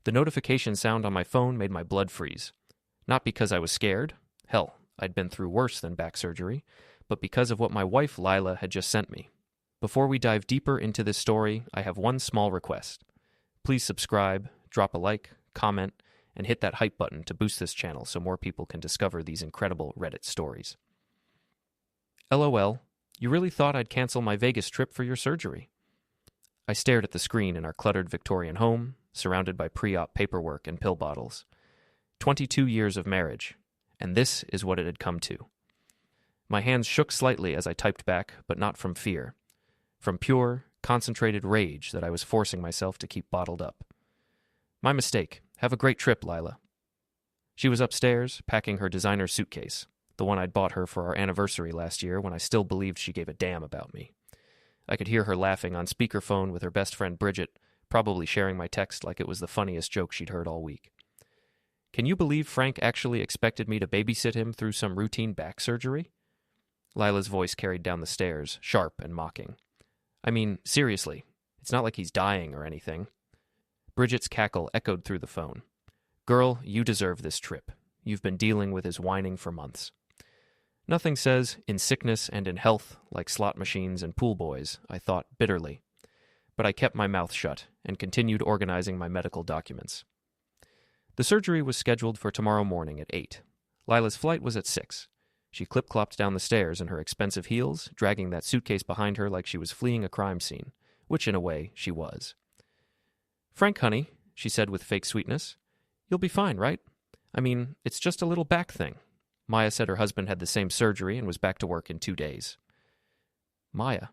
The notification sound on my phone made my blood freeze. Not because I was scared. Hell, I'd been through worse than back surgery, but because of what my wife Lila had just sent me. Before we dive deeper into this story, I have one small request. Please subscribe, drop a like, comment, and hit that hype button to boost this channel so more people can discover these incredible Reddit stories. LOL, you really thought I'd cancel my Vegas trip for your surgery? I stared at the screen in our cluttered Victorian home, surrounded by pre-op paperwork and pill bottles. 22 years of marriage, and this is what it had come to. My hands shook slightly as I typed back, but not from fear. From pure, concentrated rage that I was forcing myself to keep bottled up. My mistake. Have a great trip, Lila. She was upstairs, packing her designer suitcase, the one I'd bought her for our anniversary last year when I still believed she gave a damn about me. I could hear her laughing on speakerphone with her best friend Bridget, probably sharing my text like it was the funniest joke she'd heard all week. Can you believe Frank actually expected me to babysit him through some routine back surgery? Lila's voice carried down the stairs, sharp and mocking. I mean, seriously, it's not like he's dying or anything. Bridget's cackle echoed through the phone. Girl, you deserve this trip. You've been dealing with his whining for months. Nothing says, in sickness and in health, like slot machines and pool boys, I thought bitterly. But I kept my mouth shut and continued organizing my medical documents. The surgery was scheduled for tomorrow morning at 8. Lila's flight was at 6. She clip-clopped down the stairs in her expensive heels, dragging that suitcase behind her like she was fleeing a crime scene, which in a way she was. Frank, honey, she said with fake sweetness, you'll be fine, right? I mean, it's just a little back thing. Maya said her husband had the same surgery and was back to work in 2 days. Maya,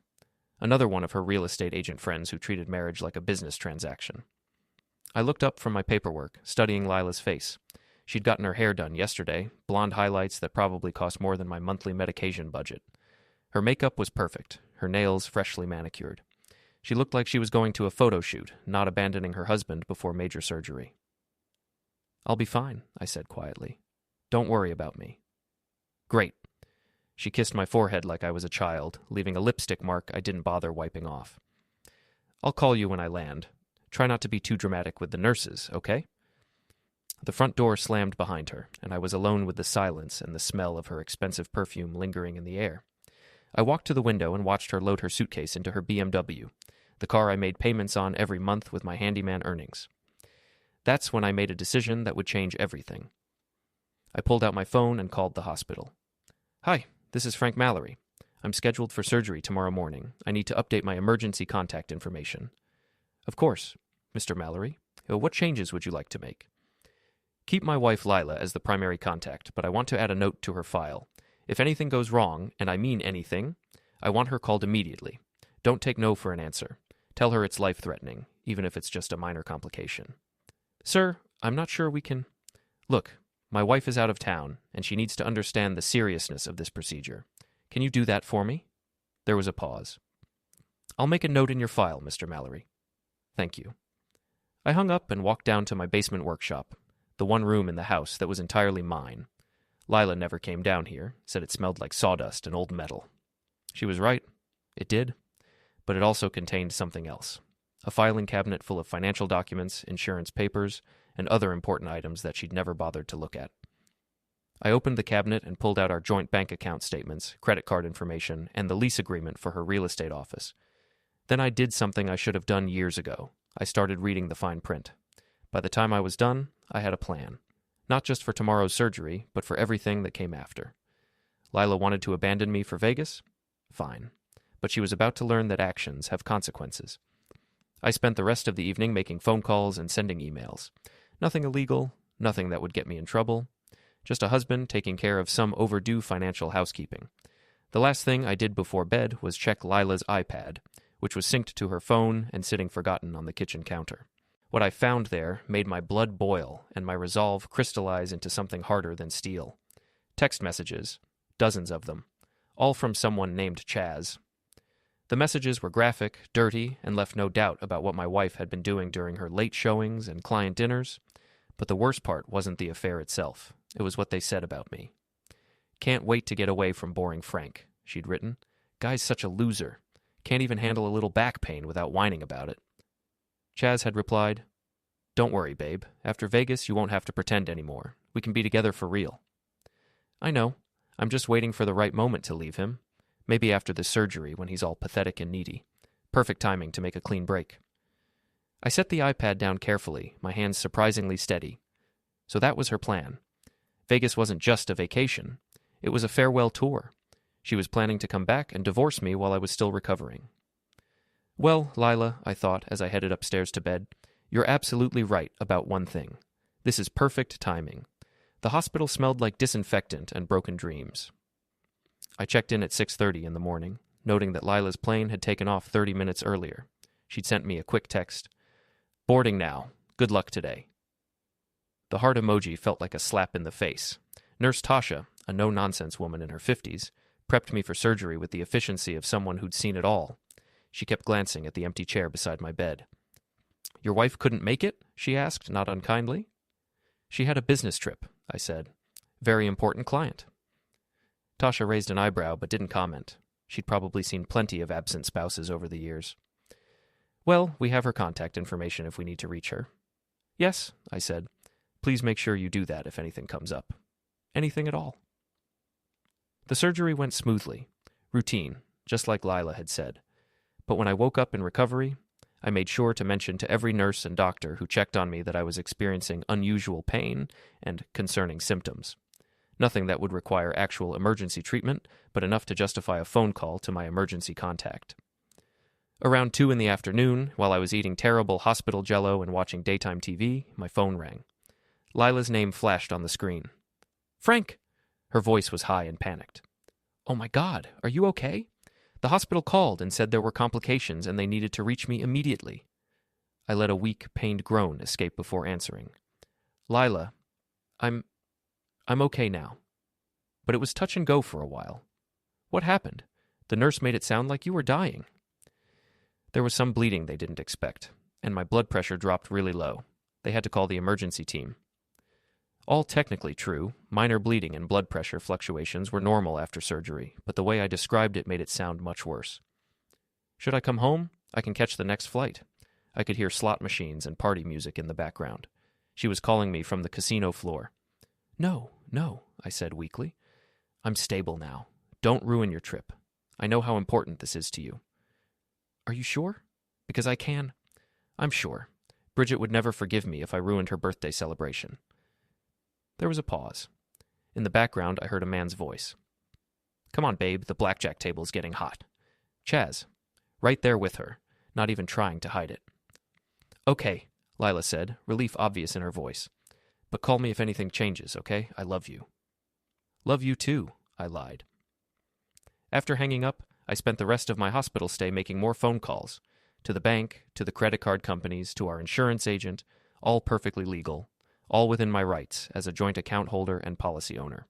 another one of her real estate agent friends who treated marriage like a business transaction. I looked up from my paperwork, studying Lila's face. She'd gotten her hair done yesterday, blonde highlights that probably cost more than my monthly medication budget. Her makeup was perfect, her nails freshly manicured. She looked like she was going to a photo shoot, not abandoning her husband before major surgery. I'll be fine, I said quietly. Don't worry about me. Great. She kissed my forehead like I was a child, leaving a lipstick mark I didn't bother wiping off. I'll call you when I land. Try not to be too dramatic with the nurses, okay? The front door slammed behind her, and I was alone with the silence and the smell of her expensive perfume lingering in the air. I walked to the window and watched her load her suitcase into her BMW, the car I made payments on every month with my handyman earnings. That's when I made a decision that would change everything. I pulled out my phone and called the hospital. Hi, this is Frank Mallory. I'm scheduled for surgery tomorrow morning. I need to update my emergency contact information. Of course, Mr. Mallory. What changes would you like to make? Keep my wife Lila as the primary contact, but I want to add a note to her file. If anything goes wrong, and I mean anything, I want her called immediately. Don't take no for an answer. Tell her it's life-threatening, even if it's just a minor complication. Sir, I'm not sure we can... Look, my wife is out of town, and she needs to understand the seriousness of this procedure. Can you do that for me? There was a pause. I'll make a note in your file, Mr. Mallory. Thank you. I hung up and walked down to my basement workshop, the one room in the house that was entirely mine. Lila never came down here, said it smelled like sawdust and old metal. She was right. It did. But it also contained something else. A filing cabinet full of financial documents, insurance papers, and other important items that she'd never bothered to look at. I opened the cabinet and pulled out our joint bank account statements, credit card information, and the lease agreement for her real estate office. Then I did something I should have done years ago. I started reading the fine print. By the time I was done, I had a plan. Not just for tomorrow's surgery, but for everything that came after. Lila wanted to abandon me for Vegas? Fine. But she was about to learn that actions have consequences. I spent the rest of the evening making phone calls and sending emails. Nothing illegal, nothing that would get me in trouble. Just a husband taking care of some overdue financial housekeeping. The last thing I did before bed was check Lila's iPad, which was synced to her phone and sitting forgotten on the kitchen counter. What I found there made my blood boil and my resolve crystallize into something harder than steel. Text messages, dozens of them, all from someone named Chaz. The messages were graphic, dirty, and left no doubt about what my wife had been doing during her late showings and client dinners. But the worst part wasn't the affair itself. It was what they said about me. Can't wait to get away from boring Frank, she'd written. Guy's such a loser. Can't even handle a little back pain without whining about it. Chaz had replied, Don't worry, babe. After Vegas, you won't have to pretend anymore. We can be together for real. I know. I'm just waiting for the right moment to leave him. Maybe after the surgery when he's all pathetic and needy. Perfect timing to make a clean break. I set the iPad down carefully, my hands surprisingly steady. So that was her plan. Vegas wasn't just a vacation. It was a farewell tour. She was planning to come back and divorce me while I was still recovering. Well, Lila, I thought as I headed upstairs to bed, you're absolutely right about one thing. This is perfect timing. The hospital smelled like disinfectant and broken dreams. I checked in at 6:30 in the morning, noting that Lila's plane had taken off 30 minutes earlier. She'd sent me a quick text. Boarding now. Good luck today. The heart emoji felt like a slap in the face. Nurse Tasha, a no-nonsense woman in her 50s, prepped me for surgery with the efficiency of someone who'd seen it all. She kept glancing at the empty chair beside my bed. Your wife couldn't make it? She asked, not unkindly. She had a business trip, I said. Very important client. Tasha raised an eyebrow but didn't comment. She'd probably seen plenty of absent spouses over the years. Well, we have her contact information if we need to reach her. Yes, I said. Please make sure you do that if anything comes up. Anything at all. The surgery went smoothly. Routine, just like Lila had said. But when I woke up in recovery, I made sure to mention to every nurse and doctor who checked on me that I was experiencing unusual pain and concerning symptoms. Nothing that would require actual emergency treatment, but enough to justify a phone call to my emergency contact. Around 2 in the afternoon, while I was eating terrible hospital jello and watching daytime TV, my phone rang. Lila's name flashed on the screen. Frank! Her voice was high and panicked. Oh my God, are you okay? The hospital called and said there were complications and they needed to reach me immediately. I let a weak, pained groan escape before answering. Lila, I'm okay now. But it was touch and go for a while. What happened? The nurse made it sound like you were dying. There was some bleeding they didn't expect, and my blood pressure dropped really low. They had to call the emergency team. All technically true, minor bleeding and blood pressure fluctuations were normal after surgery, but the way I described it made it sound much worse. Should I come home? I can catch the next flight. I could hear slot machines and party music in the background. She was calling me from the casino floor. No, I said weakly. I'm stable now. Don't ruin your trip. I know how important this is to you. Are you sure? Because I can. I'm sure. Bridget would never forgive me if I ruined her birthday celebration. There was a pause. In the background, I heard a man's voice. Come on, babe, the blackjack table's getting hot. Chaz. Right there with her, not even trying to hide it. Okay, Lila said, relief obvious in her voice. But call me if anything changes, okay? I love you. Love you too, I lied. After hanging up, I spent the rest of my hospital stay making more phone calls. To the bank, to the credit card companies, to our insurance agent, all perfectly legal, all within my rights as a joint account holder and policy owner.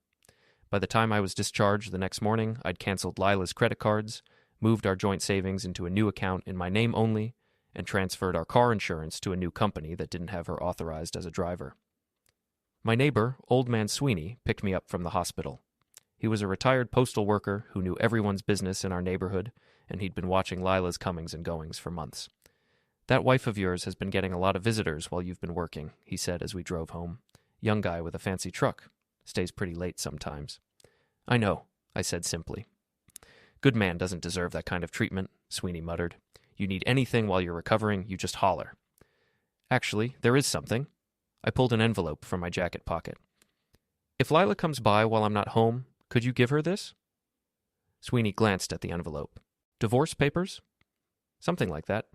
By the time I was discharged the next morning, I'd canceled Lila's credit cards, moved our joint savings into a new account in my name only, and transferred our car insurance to a new company that didn't have her authorized as a driver. My neighbor, Old Man Sweeney, picked me up from the hospital. He was a retired postal worker who knew everyone's business in our neighborhood, and he'd been watching Lila's comings and goings for months. That wife of yours has been getting a lot of visitors while you've been working, he said as we drove home. Young guy with a fancy truck. Stays pretty late sometimes. I know, I said simply. Good man doesn't deserve that kind of treatment, Sweeney muttered. You need anything while you're recovering, you just holler. Actually, there is something. I pulled an envelope from my jacket pocket. If Lila comes by while I'm not home, could you give her this? Sweeney glanced at the envelope. Divorce papers? Something like that.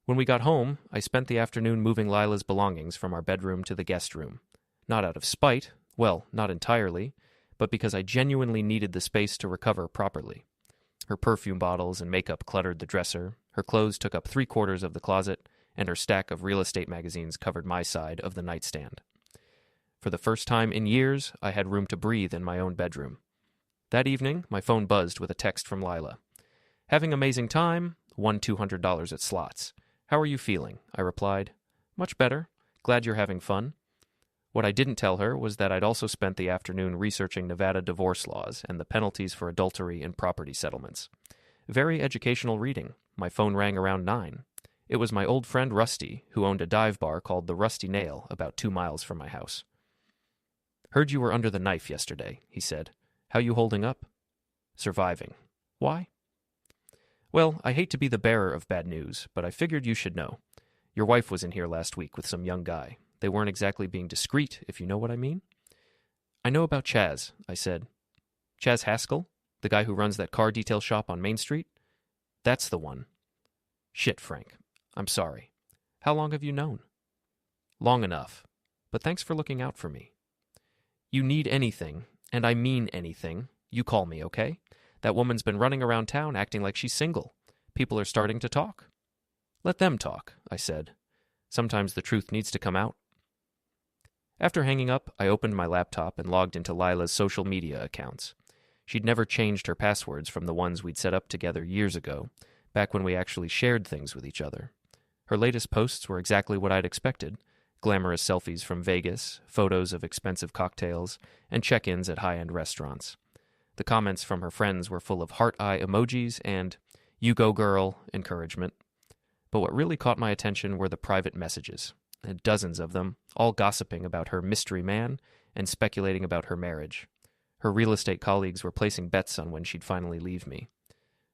When we got home, I spent the afternoon moving Lila's belongings from our bedroom to the guest room. Not out of spite, well, not entirely, but because I genuinely needed the space to recover properly. Her perfume bottles and makeup cluttered the dresser, her clothes took up 3/4 of the closet, and her stack of real estate magazines covered my side of the nightstand. For the first time in years, I had room to breathe in my own bedroom. That evening, my phone buzzed with a text from Lila. Having amazing time, won $200 at slots. How are you feeling? I replied. Much better. Glad you're having fun. What I didn't tell her was that I'd also spent the afternoon researching Nevada divorce laws and the penalties for adultery in property settlements. Very educational reading. My phone rang around 9. It was my old friend Rusty, who owned a dive bar called the Rusty Nail about 2 miles from my house. "Heard you were under the knife yesterday," he said. "How you holding up?" "Surviving." "Why?" "Well, I hate to be the bearer of bad news, but I figured you should know. Your wife was in here last week with some young guy. They weren't exactly being discreet, if you know what I mean." "I know about Chaz," I said. "Chaz Haskell? The guy who runs that car detail shop on Main Street?" "That's the one." "Shit, Frank. I'm sorry. How long have you known?" "Long enough. But thanks for looking out for me." "You need anything, and I mean anything, you call me, okay? That woman's been running around town acting like she's single. People are starting to talk." "Let them talk," I said. "Sometimes the truth needs to come out." After hanging up, I opened my laptop and logged into Lila's social media accounts. She'd never changed her passwords from the ones we'd set up together years ago, back when we actually shared things with each other. Her latest posts were exactly what I'd expected: glamorous selfies from Vegas, photos of expensive cocktails, and check-ins at high-end restaurants. The comments from her friends were full of heart-eye emojis and "you go girl" encouragement. But what really caught my attention were the private messages, and dozens of them, all gossiping about her mystery man and speculating about her marriage. Her real estate colleagues were placing bets on when she'd finally leave me.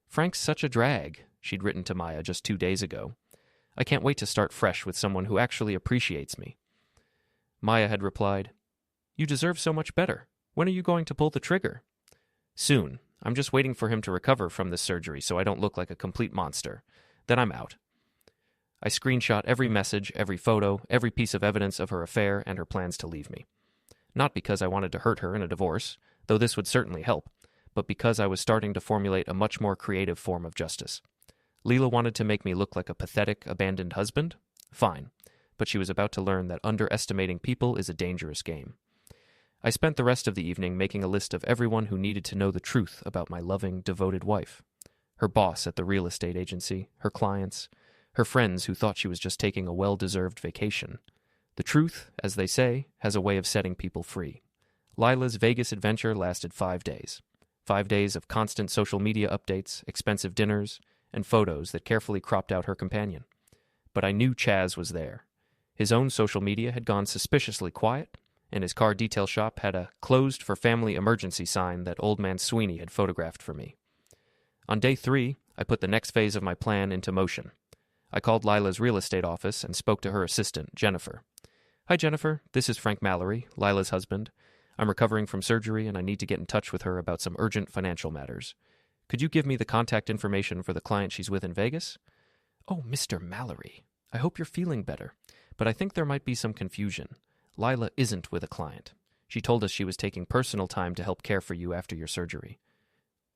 "Frank's such a drag," she'd written to Maya just 2 days ago. "I can't wait to start fresh with someone who actually appreciates me." Maya had replied, "You deserve so much better. When are you going to pull the trigger?" "Soon. I'm just waiting for him to recover from this surgery so I don't look like a complete monster. Then I'm out." I screenshot every message, every photo, every piece of evidence of her affair and her plans to leave me. Not because I wanted to hurt her in a divorce, though this would certainly help, but because I was starting to formulate a much more creative form of justice. Lila wanted to make me look like a pathetic, abandoned husband? Fine, but she was about to learn that underestimating people is a dangerous game. I spent the rest of the evening making a list of everyone who needed to know the truth about my loving, devoted wife. Her boss at the real estate agency, her clients, her friends who thought she was just taking a well-deserved vacation. The truth, as they say, has a way of setting people free. Lila's Vegas adventure lasted 5 days. 5 days of constant social media updates, expensive dinners, and photos that carefully cropped out her companion. But I knew Chaz was there. His own social media had gone suspiciously quiet, and his car detail shop had a "closed for family emergency" sign that old man Sweeney had photographed for me. On day 3, I put the next phase of my plan into motion. I called Lila's real estate office and spoke to her assistant, Jennifer. "Hi, Jennifer. This is Frank Mallory, Lila's husband. I'm recovering from surgery and I need to get in touch with her about some urgent financial matters. Could you give me the contact information for the client she's with in Vegas?" "Oh, Mr. Mallory, I hope you're feeling better, but I think there might be some confusion. Lila isn't with a client. She told us she was taking personal time to help care for you after your surgery."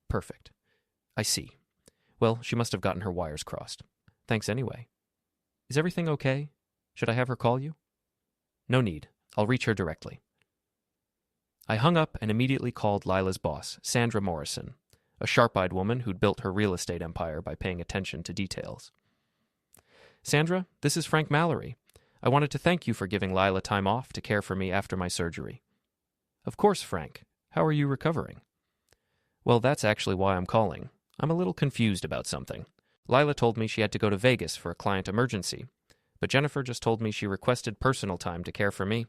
"Perfect. I see. Well, she must have gotten her wires crossed. Thanks anyway. Is everything okay? Should I have her call you?" "No need. I'll reach her directly." I hung up and immediately called Lila's boss, Sandra Morrison, a sharp-eyed woman who'd built her real estate empire by paying attention to details. "Sandra, this is Frank Mallory. I wanted to thank you for giving Lila time off to care for me after my surgery." "Of course, Frank. How are you recovering?" "Well, that's actually why I'm calling. I'm a little confused about something. Lila told me she had to go to Vegas for a client emergency, but Jennifer just told me she requested personal time to care for me.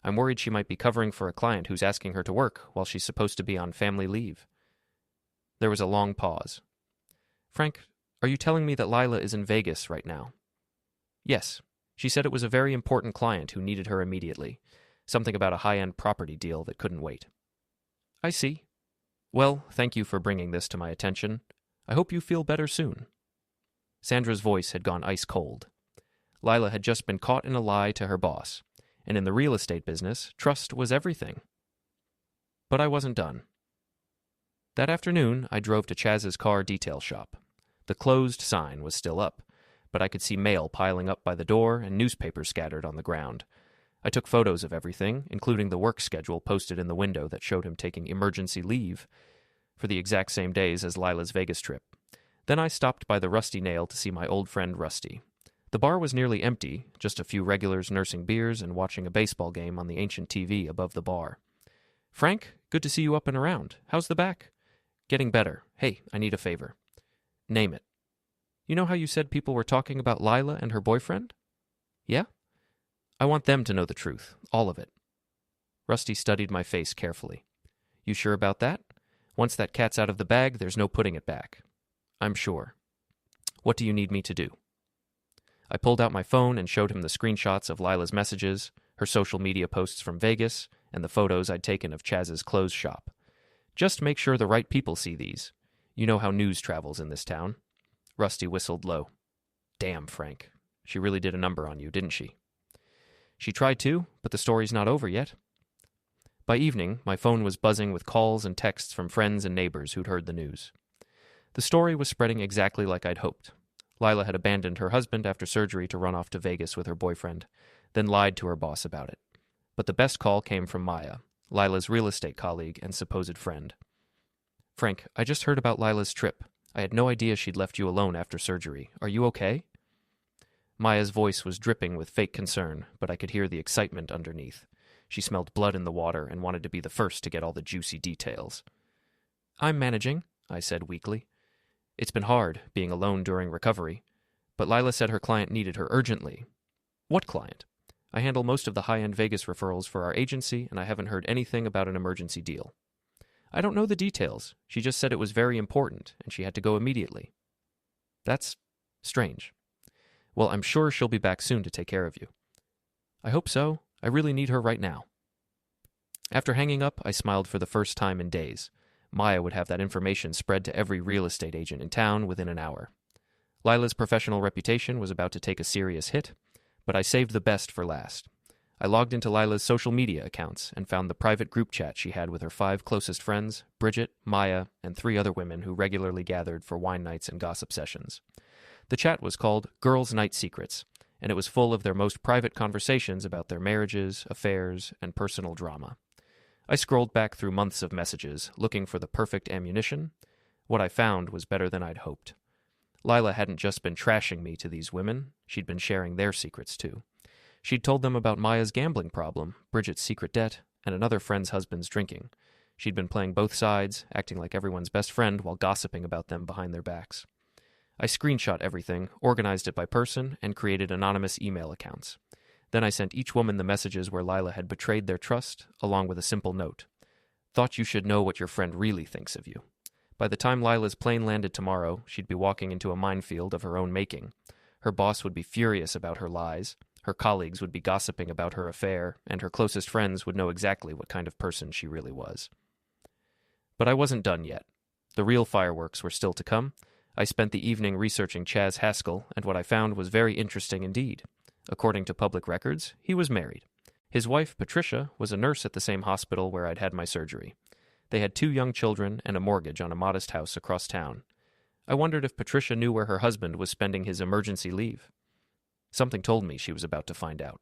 I'm worried she might be covering for a client who's asking her to work while she's supposed to be on family leave." There was a long pause. "Frank, are you telling me that Lila is in Vegas right now?" "Yes. She said it was a very important client who needed her immediately. Something about a high-end property deal that couldn't wait." "I see. Well, thank you for bringing this to my attention. I hope you feel better soon." Sandra's voice had gone ice cold. Lila had just been caught in a lie to her boss, and in the real estate business, trust was everything. But I wasn't done. That afternoon, I drove to Chaz's car detail shop. The closed sign was still up, but I could see mail piling up by the door and newspapers scattered on the ground. I took photos of everything, including the work schedule posted in the window that showed him taking emergency leave for the exact same days as Lila's Vegas trip. Then I stopped by the Rusty Nail to see my old friend Rusty. The bar was nearly empty, just a few regulars nursing beers and watching a baseball game on the ancient TV above the bar. "Frank, good to see you up and around. How's the back?" "Getting better. Hey, I need a favor." "Name it." You know how you said people were talking about Lila and her boyfriend? Yeah? I want them to know the truth, all of it. Rusty studied my face carefully. You sure about that? Once that cat's out of the bag, there's no putting it back. I'm sure. What do you need me to do? I pulled out my phone and showed him the screenshots of Lila's messages, her social media posts from Vegas, and the photos I'd taken of Chaz's clothes shop. Just make sure the right people see these. You know how news travels in this town. Rusty whistled low. Damn, Frank. She really did a number on you, didn't she? She tried to, but the story's not over yet. By evening, my phone was buzzing with calls and texts from friends and neighbors who'd heard the news. The story was spreading exactly like I'd hoped. Lila had abandoned her husband after surgery to run off to Vegas with her boyfriend, then lied to her boss about it. But the best call came from Maya, Lila's real estate colleague and supposed friend. Frank, I just heard about Lila's trip. I had no idea she'd left you alone after surgery. Are you okay? Maya's voice was dripping with fake concern, but I could hear the excitement underneath. She smelled blood in the water and wanted to be the first to get all the juicy details. I'm managing, I said weakly. It's been hard, being alone during recovery. But Lila said her client needed her urgently. What client? I handle most of the high-end Vegas referrals for our agency, and I haven't heard anything about an emergency deal. I don't know the details. She just said it was very important, and she had to go immediately. That's strange. Well, I'm sure she'll be back soon to take care of you. I hope so. I really need her right now. After hanging up, I smiled for the first time in days. Maya would have that information spread to every real estate agent in town within an hour. Lila's professional reputation was about to take a serious hit, but I saved the best for last. I logged into Lila's social media accounts and found the private group chat she had with her 5 closest friends, Bridget, Maya, and 3 other women who regularly gathered for wine nights and gossip sessions. The chat was called Girls' Night Secrets, and it was full of their most private conversations about their marriages, affairs, and personal drama. I scrolled back through months of messages, looking for the perfect ammunition. What I found was better than I'd hoped. Lila hadn't just been trashing me to these women, she'd been sharing their secrets too. She'd told them about Maya's gambling problem, Bridget's secret debt, and another friend's husband's drinking. She'd been playing both sides, acting like everyone's best friend while gossiping about them behind their backs. I screenshot everything, organized it by person, and created anonymous email accounts. Then I sent each woman the messages where Lila had betrayed their trust, along with a simple note. Thought you should know what your friend really thinks of you. By the time Lila's plane landed tomorrow, she'd be walking into a minefield of her own making. Her boss would be furious about her lies, her colleagues would be gossiping about her affair, and her closest friends would know exactly what kind of person she really was. But I wasn't done yet. The real fireworks were still to come. I spent the evening researching Chaz Haskell, and what I found was very interesting indeed. According to public records, he was married. His wife, Patricia, was a nurse at the same hospital where I'd had my surgery. They had 2 young children and a mortgage on a modest house across town. I wondered if Patricia knew where her husband was spending his emergency leave. Something told me she was about to find out.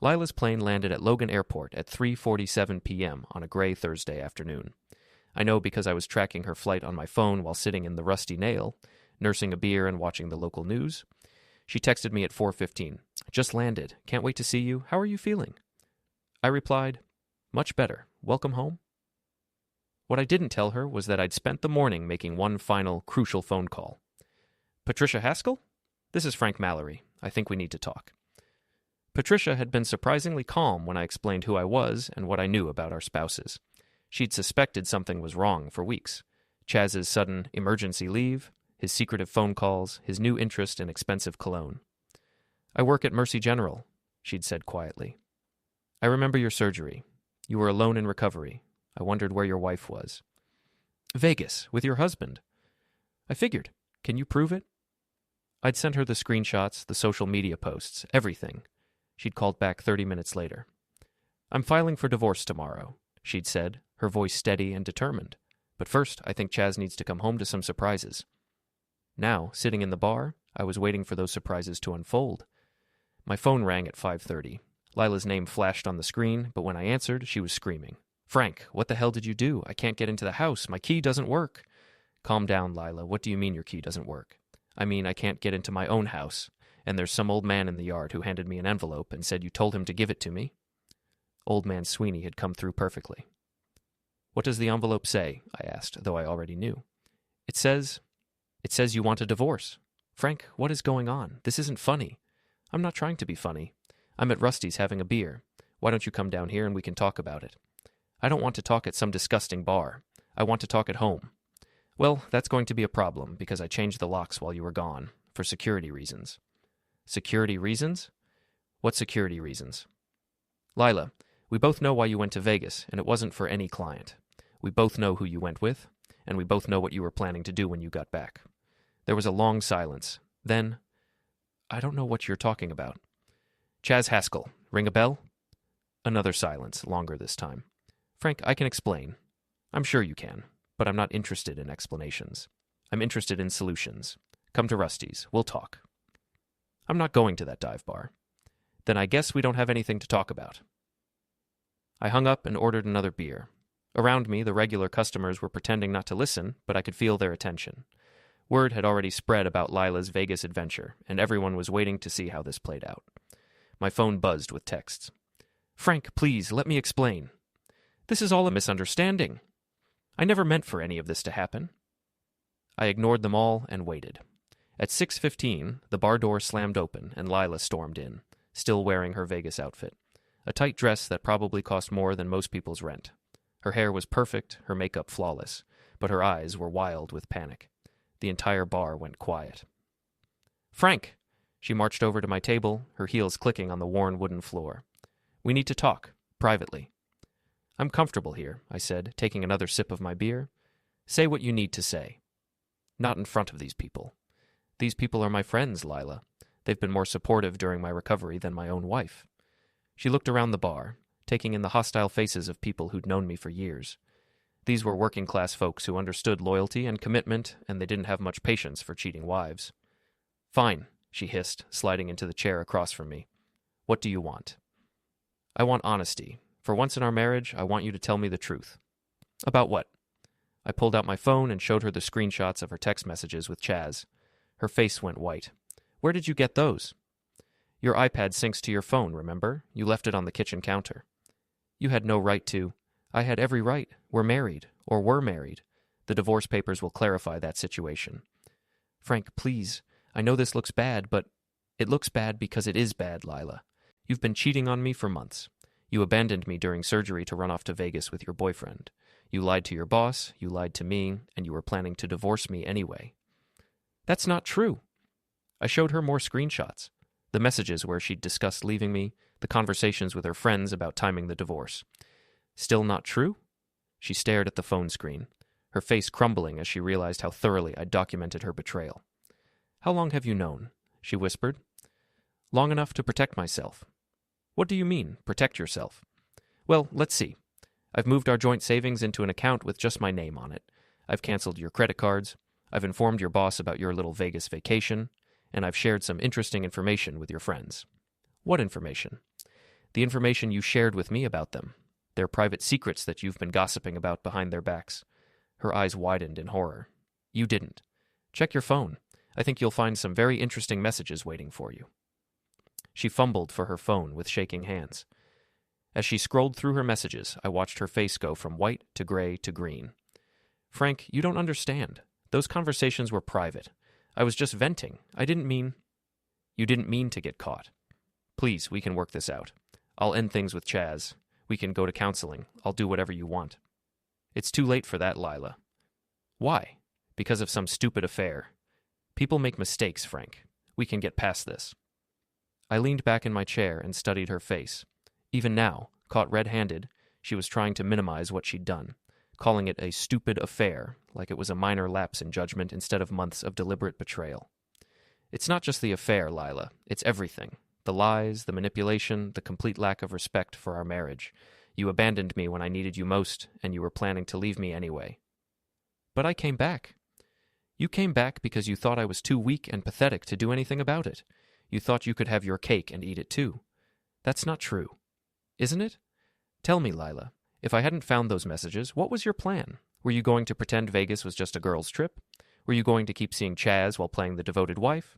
Lila's plane landed at Logan Airport at 3:47 p.m. on a gray Thursday afternoon. I know because I was tracking her flight on my phone while sitting in the Rusty Nail, nursing a beer and watching the local news. She texted me at 4:15. Just landed. Can't wait to see you. How are you feeling? I replied, much better. Welcome home. What I didn't tell her was that I'd spent the morning making one final, crucial phone call. Patricia Haskell? This is Frank Mallory. I think we need to talk. Patricia had been surprisingly calm when I explained who I was and what I knew about our spouses. She'd suspected something was wrong for weeks. Chaz's sudden emergency leave, his secretive phone calls, his new interest in expensive cologne. I work at Mercy General, she'd said quietly. I remember your surgery. You were alone in recovery. I wondered where your wife was. Vegas, with your husband. I figured. Can you prove it? I'd sent her the screenshots, the social media posts, everything. She'd called back 30 minutes later. I'm filing for divorce tomorrow, she'd said, her voice steady and determined. But first, I think Chaz needs to come home to some surprises. Now, sitting in the bar, I was waiting for those surprises to unfold. My phone rang at 5:30. Lila's name flashed on the screen, but when I answered, she was screaming. Frank, what the hell did you do? I can't get into the house. My key doesn't work. Calm down, Lila. What do you mean your key doesn't work? I mean, I can't get into my own house, and there's some old man in the yard who handed me an envelope and said you told him to give it to me. Old man Sweeney had come through perfectly. What does the envelope say? I asked, though I already knew. It says you want a divorce. Frank, what is going on? This isn't funny. I'm not trying to be funny. I'm at Rusty's having a beer. Why don't you come down here and we can talk about it? I don't want to talk at some disgusting bar. I want to talk at home. Well, that's going to be a problem because I changed the locks while you were gone, for security reasons. Security reasons? What security reasons? Lila, we both know why you went to Vegas, and it wasn't for any client. We both know who you went with, and we both know what you were planning to do when you got back. There was a long silence. Then, I don't know what you're talking about. Chaz Haskell, ring a bell? Another silence, longer this time. Frank, I can explain. I'm sure you can, but I'm not interested in explanations. I'm interested in solutions. Come to Rusty's. We'll talk. I'm not going to that dive bar. Then I guess we don't have anything to talk about. I hung up and ordered another beer. Around me, the regular customers were pretending not to listen, but I could feel their attention. Word had already spread about Lila's Vegas adventure, and everyone was waiting to see how this played out. My phone buzzed with texts. Frank, please, let me explain. This is all a misunderstanding. I never meant for any of this to happen. I ignored them all and waited. At 6:15, the bar door slammed open and Lila stormed in, still wearing her Vegas outfit. A tight dress that probably cost more than most people's rent. Her hair was perfect, her makeup flawless, but her eyes were wild with panic. The entire bar went quiet. Frank! She marched over to my table, her heels clicking on the worn wooden floor. We need to talk, privately. I'm comfortable here, I said, taking another sip of my beer. Say what you need to say. Not in front of these people. These people are my friends, Lila. They've been more supportive during my recovery than my own wife. She looked around the bar, taking in the hostile faces of people who'd known me for years. These were working-class folks who understood loyalty and commitment, and they didn't have much patience for cheating wives. Fine, she hissed, sliding into the chair across from me. What do you want? I want honesty. For once in our marriage, I want you to tell me the truth. About what? I pulled out my phone and showed her the screenshots of her text messages with Chaz. Her face went white. Where did you get those? Your iPad syncs to your phone, remember? You left it on the kitchen counter. You had no right to. I had every right. We're married, or were married. The divorce papers will clarify that situation. Frank, please. I know this looks bad, but it looks bad because it is bad, Lila. You've been cheating on me for months. You abandoned me during surgery to run off to Vegas with your boyfriend. You lied to your boss, you lied to me, and you were planning to divorce me anyway. That's not true. I showed her more screenshots. The messages where she'd discussed leaving me, the conversations with her friends about timing the divorce. Still not true? She stared at the phone screen, her face crumbling as she realized how thoroughly I'd documented her betrayal. How long have you known? She whispered. Long enough to protect myself. What do you mean, protect yourself? Well, let's see. I've moved our joint savings into an account with just my name on it. I've canceled your credit cards. I've informed your boss about your little Vegas vacation. And I've shared some interesting information with your friends. What information? The information you shared with me about them. Their private secrets that you've been gossiping about behind their backs. Her eyes widened in horror. You didn't. Check your phone. I think you'll find some very interesting messages waiting for you. She fumbled for her phone with shaking hands. As she scrolled through her messages, I watched her face go from white to gray to green. Frank, you don't understand. Those conversations were private. I was just venting. I didn't mean... You didn't mean to get caught. Please, we can work this out. I'll end things with Chaz. We can go to counseling. I'll do whatever you want. It's too late for that, Lila. Why? Because of some stupid affair. People make mistakes, Frank. We can get past this. I leaned back in my chair and studied her face. Even now, caught red-handed, she was trying to minimize what she'd done, calling it a stupid affair, like it was a minor lapse in judgment instead of months of deliberate betrayal. It's not just the affair, Lila. It's everything. The lies, the manipulation, the complete lack of respect for our marriage. You abandoned me when I needed you most, and you were planning to leave me anyway. But I came back. You came back because you thought I was too weak and pathetic to do anything about it. You thought you could have your cake and eat it too. That's not true. Isn't it? Tell me, Lila, if I hadn't found those messages, what was your plan? Were you going to pretend Vegas was just a girl's trip? Were you going to keep seeing Chaz while playing the devoted wife?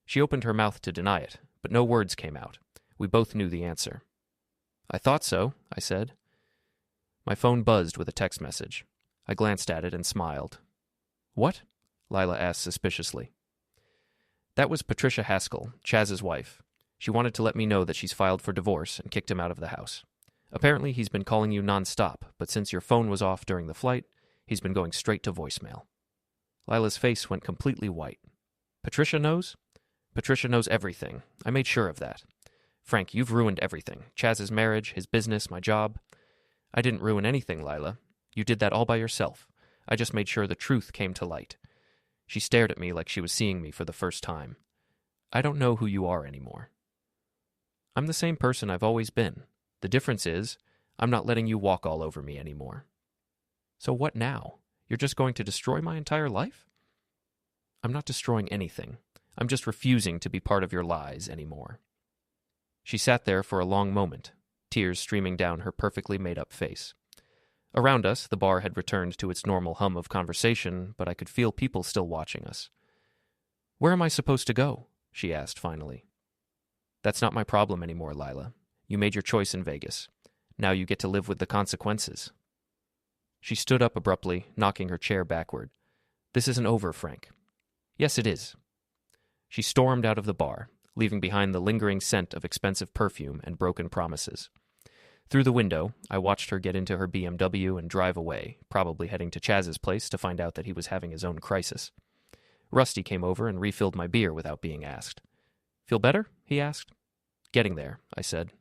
She opened her mouth to deny it, but no words came out. We both knew the answer. I thought so, I said. My phone buzzed with a text message. I glanced at it and smiled. What? Lila asked suspiciously. That was Patricia Haskell, Chaz's wife. She wanted to let me know that she's filed for divorce and kicked him out of the house. Apparently, he's been calling you nonstop, but since your phone was off during the flight, he's been going straight to voicemail. Lila's face went completely white. Patricia knows? Patricia knows everything. I made sure of that. Frank, you've ruined everything. Chaz's marriage, his business, my job. I didn't ruin anything, Lila. You did that all by yourself. I just made sure the truth came to light. She stared at me like she was seeing me for the first time. I don't know who you are anymore. I'm the same person I've always been. The difference is, I'm not letting you walk all over me anymore. So what now? You're just going to destroy my entire life? I'm not destroying anything. I'm just refusing to be part of your lies anymore. She sat there for a long moment, tears streaming down her perfectly made-up face. Around us, the bar had returned to its normal hum of conversation, but I could feel people still watching us. Where am I supposed to go? She asked finally. That's not my problem anymore, Lila. You made your choice in Vegas. Now you get to live with the consequences. She stood up abruptly, knocking her chair backward. This isn't over, Frank. Yes, it is. She stormed out of the bar, leaving behind the lingering scent of expensive perfume and broken promises. Through the window, I watched her get into her BMW and drive away, probably heading to Chaz's place to find out that he was having his own crisis. Rusty came over and refilled my beer without being asked. Feel better? He asked. Getting there, I said.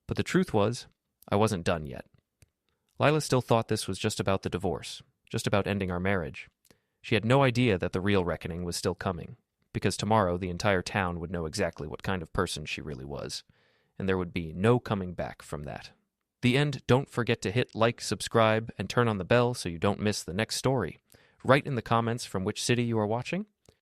But the truth was, I wasn't done yet. Lila still thought this was just about the divorce, just about ending our marriage. She had no idea that the real reckoning was still coming, because tomorrow the entire town would know exactly what kind of person she really was, and there would be no coming back from that. The end. Don't forget to hit like, subscribe, and turn on the bell so you don't miss the next story. Write in the comments from which city you are watching,